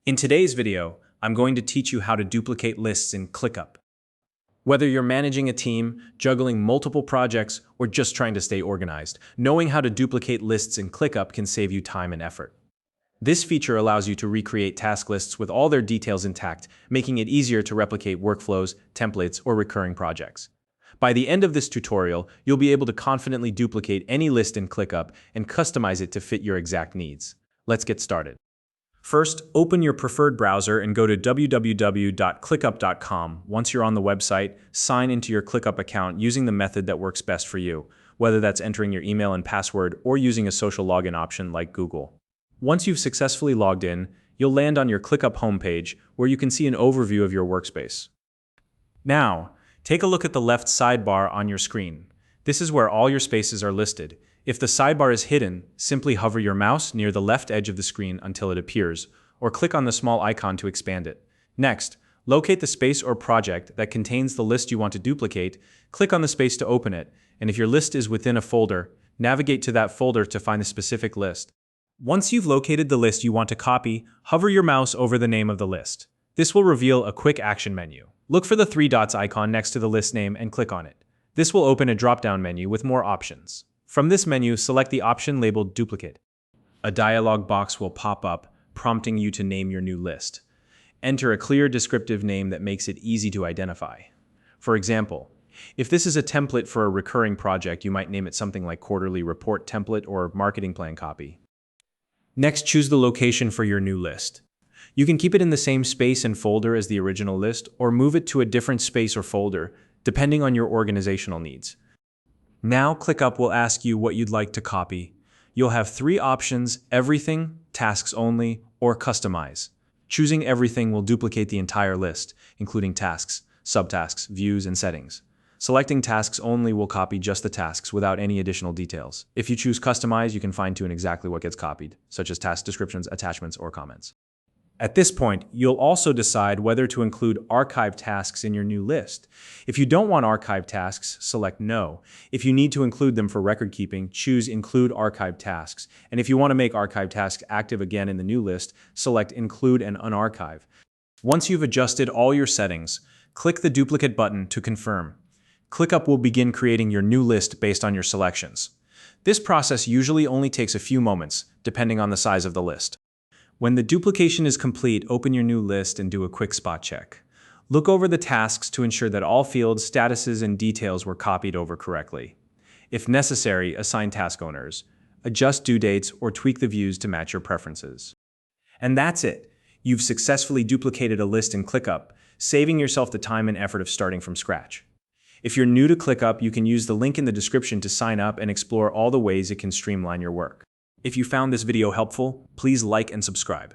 In today's video, I'm going to teach you how to duplicate lists in ClickUp. Whether you're managing a team, juggling multiple projects, or just trying to stay organized, knowing how to duplicate lists in ClickUp can save you time and effort. This feature allows you to recreate task lists with all their details intact, making it easier to replicate workflows, templates, or recurring projects. By the end of this tutorial, you'll be able to confidently duplicate any list in ClickUp and customize it to fit your exact needs. Let's get started. First, open your preferred browser and go to www.clickup.com. Once you're on the website, sign into your ClickUp account using the method that works best for you, whether that's entering your email and password or using a social login option like Google. Once you've successfully logged in, you'll land on your ClickUp homepage where you can see an overview of your workspace. Now, take a look at the left sidebar on your screen. This is where all your spaces are listed. If the sidebar is hidden, simply hover your mouse near the left edge of the screen until it appears, or click on the small icon to expand it. Next, locate the space or project that contains the list you want to duplicate, click on the space to open it, and if your list is within a folder, navigate to that folder to find the specific list. Once you've located the list you want to copy, hover your mouse over the name of the list. This will reveal a quick action menu. Look for the three dots icon next to the list name and click on it. This will open a drop-down menu with more options. From this menu, select the option labeled Duplicate. A dialog box will pop up, prompting you to name your new list. Enter a clear descriptive name that makes it easy to identify. For example, if this is a template for a recurring project, you might name it something like Quarterly Report Template or Marketing Plan Copy. Next, choose the location for your new list. You can keep it in the same space and folder as the original list, or move it to a different space or folder, depending on your organizational needs. Now, ClickUp will ask you what you'd like to copy. You'll have three options: Everything, Tasks Only, or Customize. Choosing Everything will duplicate the entire list, including tasks, subtasks, views, and settings. Selecting Tasks Only will copy just the tasks without any additional details. If you choose Customize, you can fine-tune exactly what gets copied, such as task descriptions, attachments, or comments. At this point, you'll also decide whether to include archived tasks in your new list. If you don't want archived tasks, select No. If you need to include them for record keeping, choose Include Archived Tasks. And if you want to make archived tasks active again in the new list, select Include and Unarchive. Once you've adjusted all your settings, click the Duplicate button to confirm. ClickUp will begin creating your new list based on your selections. This process usually only takes a few moments, depending on the size of the list. When the duplication is complete, open your new list and do a quick spot check. Look over the tasks to ensure that all fields, statuses, and details were copied over correctly. If necessary, assign task owners, adjust due dates, or tweak the views to match your preferences. And that's it. You've successfully duplicated a list in ClickUp, saving yourself the time and effort of starting from scratch. If you're new to ClickUp, you can use the link in the description to sign up and explore all the ways it can streamline your work. If you found this video helpful, please like and subscribe.